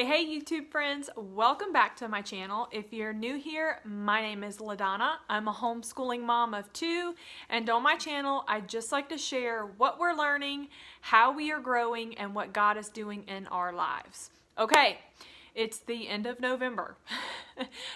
Hey YouTube friends, welcome back to my channel. If you're new here, my name is LaDonna. I'm a homeschooling mom of two, and on my channel I just like to share what we're learning, how we are growing, and what God is doing in our lives. Okay, it's the end of November,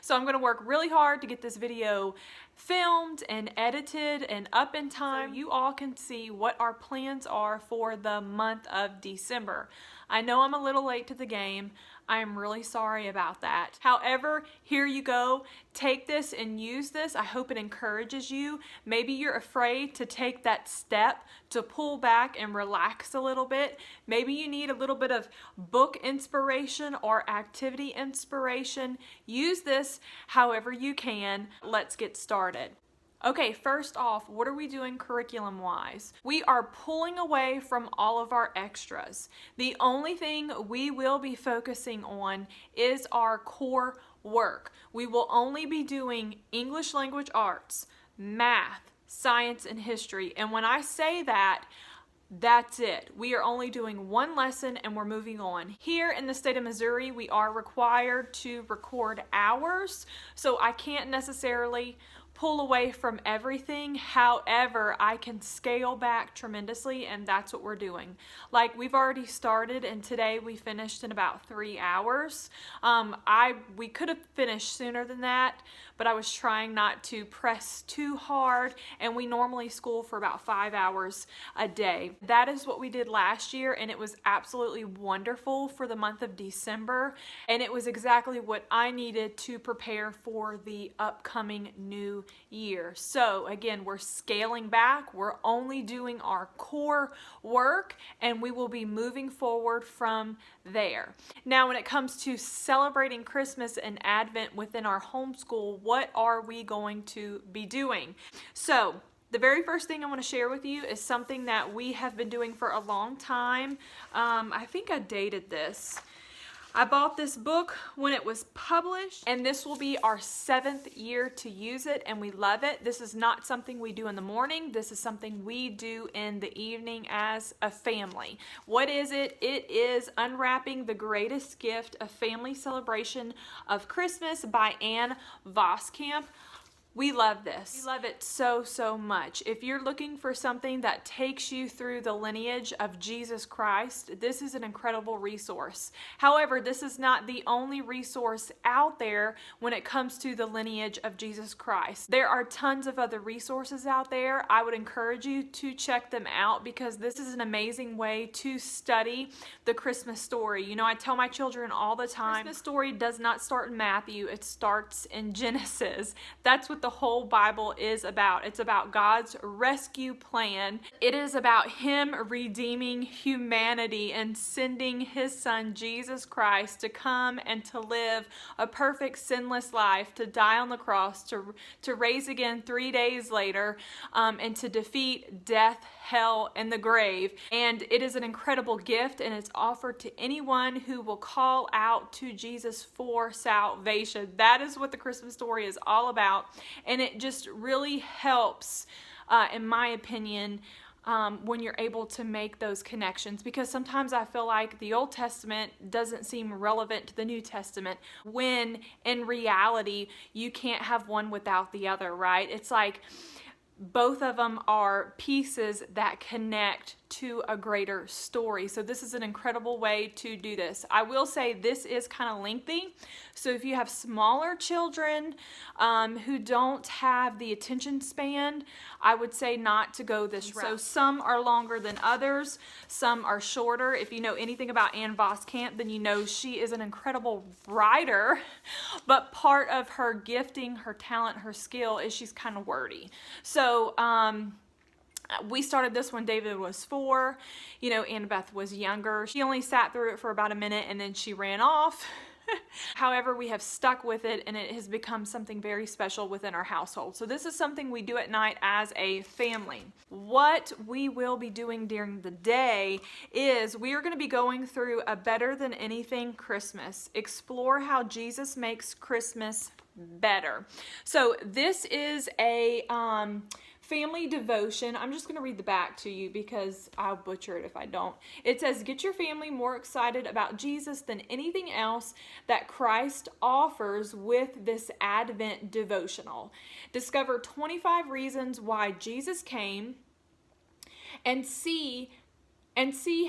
so I'm going to work really hard to get this video filmed and edited and up in time so you all can see what our plans are for the month of December. I know I'm a little late to the game. I am really sorry about that. However, here you go. Take this and use this. I hope it encourages you. Maybe you're afraid to take that step to pull back and relax a little bit. Maybe you need a little bit of book inspiration or activity inspiration. Use this however you can. Let's get started. Okay, first off, what are we doing curriculum-wise? We are pulling away from all of our extras. The only thing we will be focusing on is our core work. We will only be doing English language arts, math, science, and history. And when I say that, that's it. We are only doing one lesson and we're moving on. Here in the state of Missouri, we are required to record hours, so I can't necessarily pull away from everything. However, I can scale back tremendously, and that's what we're doing. Like, we've already started, and today we finished in about 3 hours. We could have finished sooner than that, but I was trying not to press too hard, and we normally school for about 5 hours a day. That is what we did last year, and it was absolutely wonderful for the month of December, and it was exactly what I needed to prepare for the upcoming new year. So again, we're scaling back. We're only doing our core work, and we will be moving forward from there. Now, when it comes to celebrating Christmas and Advent within our homeschool, what are we going to be doing? So the very first thing I want to share with you is something that we have been doing for a long time. I think I dated this. I bought this book when it was published, and this will be our 7th year to use it, and we love it. This is not something we do in the morning. This is something we do in the evening as a family. What is it? It is Unwrapping the Greatest Gift, a Family Celebration of Christmas by Anne Voskamp. We love this. We love it so, so much. If you're looking for something that takes you through the lineage of Jesus Christ, this is an incredible resource. However, this is not the only resource out there when it comes to the lineage of Jesus Christ. There are tons of other resources out there. I would encourage you to check them out because this is an amazing way to study the Christmas story. You know, I tell my children all the time, Christmas story does not start in Matthew, it starts in Genesis. That's what the whole Bible is about. It's about God's rescue plan. It is about Him redeeming humanity and sending His Son Jesus Christ to come and to live a perfect sinless life, to die on the cross, to raise again 3 days later, and to defeat death, hell, and the grave. And it is an incredible gift, and it's offered to anyone who will call out to Jesus for salvation. That is what the Christmas story is all about. And it just really helps, in my opinion, when you're able to make those connections, because sometimes I feel like the Old Testament doesn't seem relevant to the New Testament, when in reality you can't have one without the other, right? It's like both of them are pieces that connect to a greater story. So this is an incredible way to do this. I will say this is kind of lengthy. So if you have smaller children who don't have the attention span, I would say not to go this route. So some are longer than others. Some are shorter. If you know anything about Anne Voskamp, then you know she is an incredible writer, but part of her gifting, her talent, her skill is she's kind of wordy. So we started this when David was 4. You know, Annabeth was younger. She only sat through it for about a minute and then she ran off. However, we have stuck with it, and it has become something very special within our household. So this is something we do at night as a family. What we will be doing during the day is we are going to be going through a Better Than Anything Christmas. Explore how Jesus makes Christmas better. So this is a family devotion. I'm just going to read the back to you because I'll butcher it if I don't. It says, get your family more excited about Jesus than anything else that Christ offers with this Advent devotional. Discover 25 reasons why Jesus came and see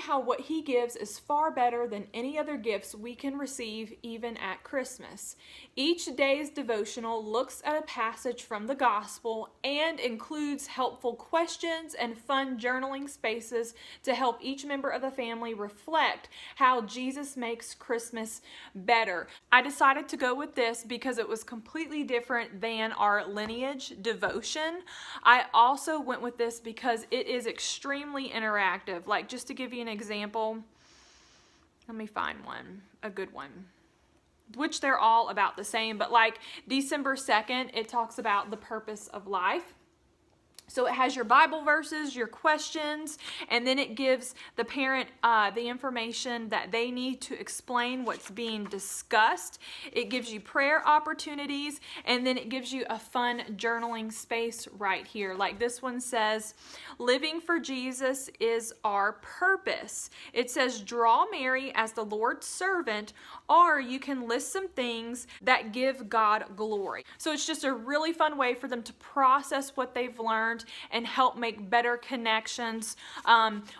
how what he gives is far better than any other gifts we can receive even at Christmas. Each day's devotional looks at a passage from the gospel and includes helpful questions and fun journaling spaces to help each member of the family reflect how Jesus makes Christmas better. I decided to go with this because it was completely different than our lineage devotion. I also went with this because it is extremely interactive. Like, just to give you an example, let me find one, a good one, which they're all about the same, but like December 2nd, it talks about the purpose of life. So it has your Bible verses, your questions, and then it gives the parent the information that they need to explain what's being discussed. It gives you prayer opportunities, and then it gives you a fun journaling space right here. Like this one says, living for Jesus is our purpose. It says, draw Mary as the Lord's servant, or you can list some things that give God glory. So it's just a really fun way for them to process what they've learned and help make better connections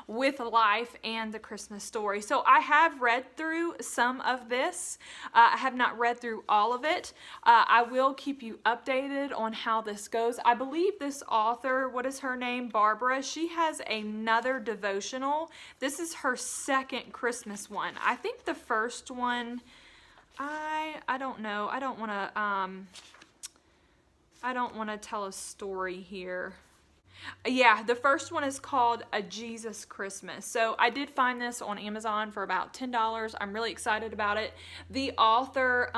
with life and the Christmas story. So I have read through some of this. I have not read through all of it. I will keep you updated on how this goes. I believe this author, what is her name? Barbara. She has another devotional. This is her second Christmas one. I think the first one, I don't know. I don't want to tell a story here. Yeah, the first one is called A Jesus Christmas. So I did find this on Amazon for about $10. I'm really excited about it. The author,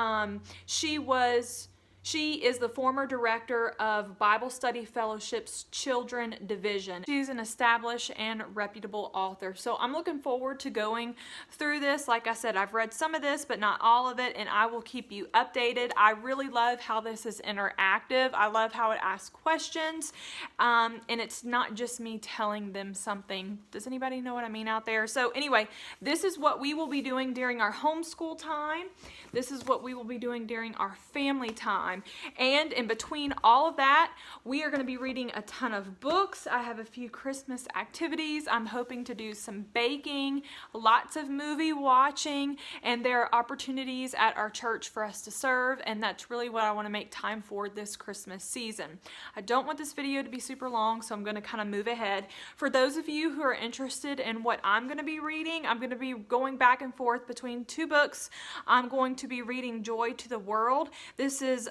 she is the former director of Bible Study Fellowship's Children Division. She's an established and reputable author. So I'm looking forward to going through this. Like I said, I've read some of this, but not all of it, and I will keep you updated. I really love how this is interactive. I love how it asks questions, and it's not just me telling them something. Does anybody know what I mean out there? So anyway, this is what we will be doing during our homeschool time. This is what we will be doing during our family time. And in between all of that, we are going to be reading a ton of books. I have a few Christmas activities. I'm hoping to do some baking, lots of movie watching, and there are opportunities at our church for us to serve, and that's really what I want to make time for this Christmas season. I don't want this video to be super long, so I'm going to kind of move ahead. For those of you who are interested in what I'm going to be reading, I'm going to be going back and forth between two books. I'm going to be reading Joy to the World. This is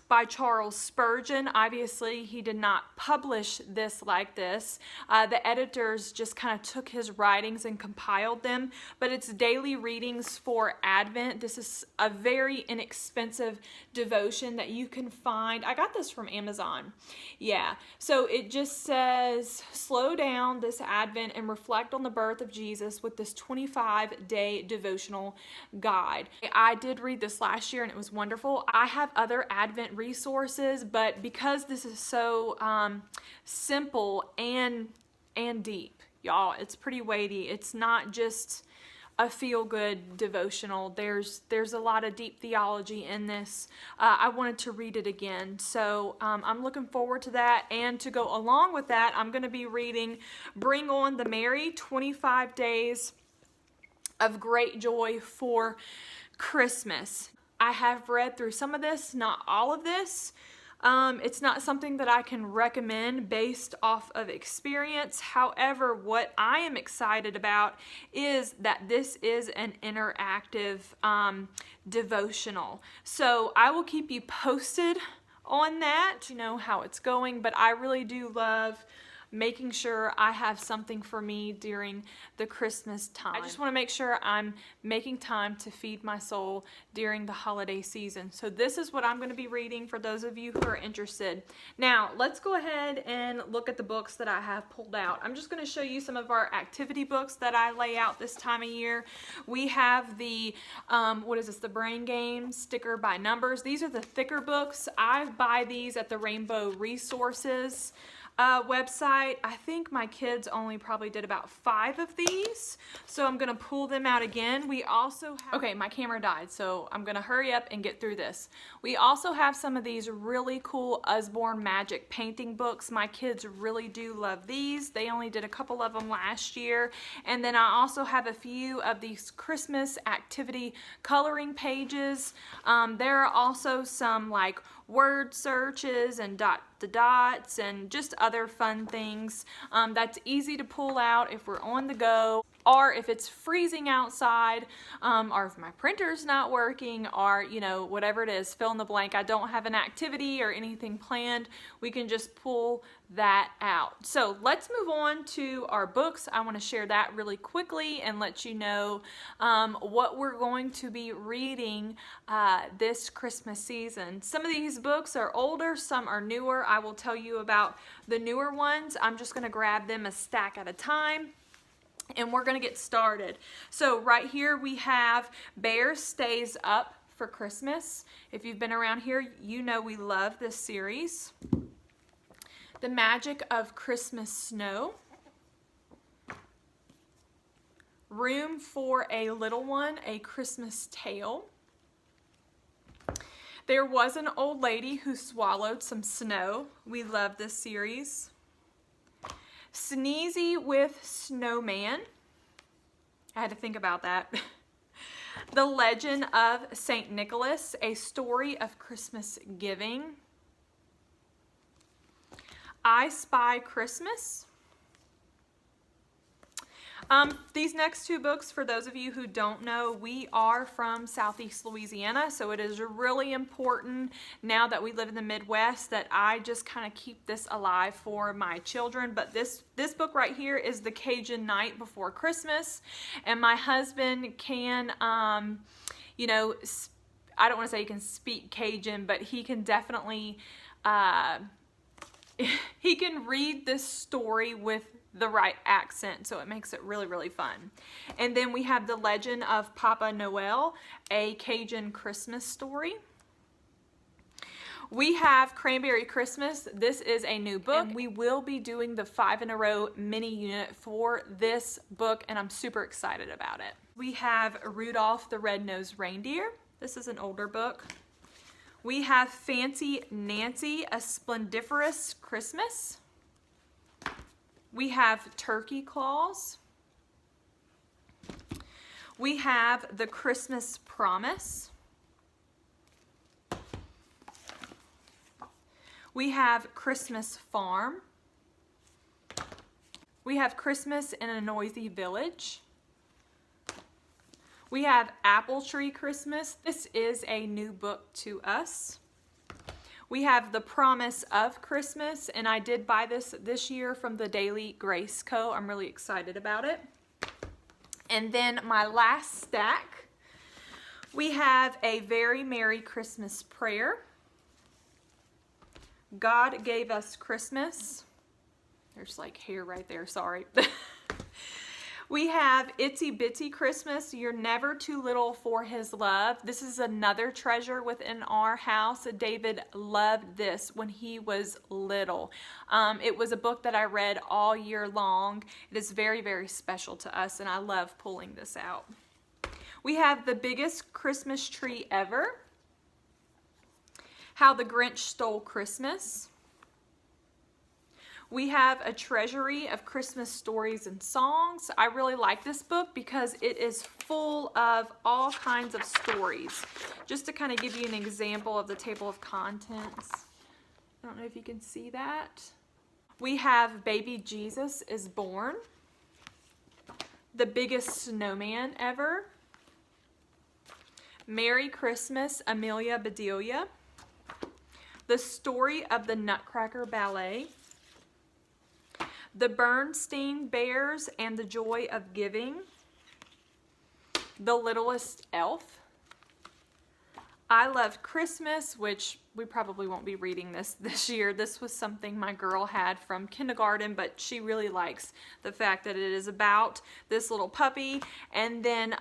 by Charles Spurgeon. Obviously, he did not publish this like this. The editors just kind of took his writings and compiled them, but it's daily readings for Advent. This is a very inexpensive devotion that you can find. I got this from Amazon. Yeah, so it just says, slow down this Advent and reflect on the birth of Jesus with this 25-day devotional guide. I did read this last year and it was wonderful. I have other Advent resources, but because this is so simple and deep, y'all, it's pretty weighty. It's not just a feel-good devotional. There's a lot of deep theology in this. I wanted to read it again, so I'm looking forward to that. And to go along with that, I'm going to be reading Bring On the Merry, 25 Days of Great Joy for Christmas. I have read through some of this, not all of this. It's not something that I can recommend based off of experience. However, what I am excited about is that this is an interactive devotional. So I will keep you posted on that, you know how it's going, but I really do love making sure I have something for me during the Christmas time. I just want to make sure I'm making time to feed my soul during the holiday season. So this is what I'm going to be reading for those of you who are interested. Now, let's go ahead and look at the books that I have pulled out. I'm just going to show you some of our activity books that I lay out this time of year. We have the, what is this, the Brain Games Sticker by Numbers. These are the thicker books. I buy these at the Rainbow Resources website. I think my kids only probably did about 5 of these, so I'm gonna pull them out again. We also have, okay, my camera died, so I'm gonna hurry up and get through this. We also have some of these really cool Usborne magic painting books. My kids really do love these. They only did a couple of them last year. And then I also have a few of these Christmas activity coloring pages. There are also some like word searches and dots and just other fun things that's easy to pull out if we're on the go, or if it's freezing outside, or if my printer's not working, or you know, whatever it is, fill in the blank. I don't have an activity or anything planned, we can just pull that out. So let's move on to our books. I want to share that really quickly and let you know what we're going to be reading this Christmas season. Some of these books are older, some are newer. I will tell you about the newer ones. I'm just going to grab them a stack at a time, and we're going to get started. So right here we have Bear Stays Up for Christmas. If you've been around here, you know we love this series. The Magic of Christmas Snow. Room for a Little One, A Christmas Tale. There Was an Old Lady Who Swallowed Some Snow. We love this series. Sneezy with Snowman. I had to think about that. The Legend of St. Nicholas, A Story of Christmas Giving. I Spy Christmas. These next 2 books, for those of you who don't know, we are from Southeast Louisiana, so it is really important now that we live in the Midwest that I just kind of keep this alive for my children. But this book right here is The Cajun Night Before Christmas, and my husband can, you know, I don't want to say he can speak Cajun, but he can definitely, he can read this story with the right accent, so it makes it really, really fun. And then we have The Legend of Papa Noel, A Cajun Christmas Story. We have Cranberry Christmas. This is a new book, and we will be doing the 5 in a row mini unit for this book, and I'm super excited about it. We have Rudolph the Red-Nosed Reindeer. This is an older book. We have Fancy Nancy, A Splendiferous Christmas. We have Turkey Claus. We have The Christmas Promise. We have Christmas Farm. We have Christmas in a Noisy Village. We have Apple Tree Christmas. This is a new book to us. We have The Promise of Christmas, and I did buy this year from the Daily Grace Co. I'm really excited about it. And then my last stack, we have A Very Merry Christmas Prayer. God Gave Us Christmas. There's like hair right there, sorry. We have Itsy Bitsy Christmas, You're Never Too Little for His Love. This is another treasure within our house. David loved this when he was little. It was a book that I read all year long. It is very, very special to us, and I love pulling this out. We have The Biggest Christmas Tree Ever. How the Grinch Stole Christmas. We have A Treasury of Christmas Stories and Songs. I really like this book because it is full of all kinds of stories. Just to kind of give you an example of the table of contents. I don't know if you can see that. We have Baby Jesus is Born. The Biggest Snowman Ever. Merry Christmas, Amelia Bedelia. The Story of the Nutcracker Ballet. The Bernstein Bears and the Joy of Giving. The Littlest Elf. I Love Christmas, which we probably won't be reading this year. This was something my girl had from kindergarten, but she really likes the fact that it is about this little puppy. And then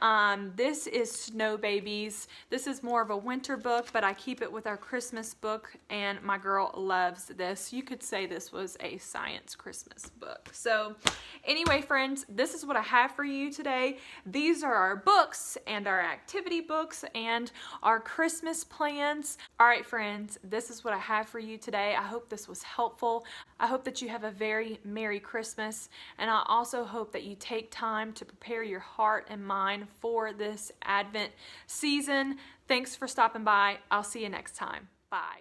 this is Snow Babies. This is more of a winter book, but I keep it with our Christmas book, and my girl loves this. You could say this was a science Christmas book. So anyway, friends, this is what I have for you today. These are our books and our activity books and our Christmas plans. All right, friends, this is what I have for you today. I hope this was helpful. I hope that you have a very Merry Christmas, and I also hope that you take time to prepare your heart and mind for this Advent season. Thanks for stopping by. I'll see you next time. Bye.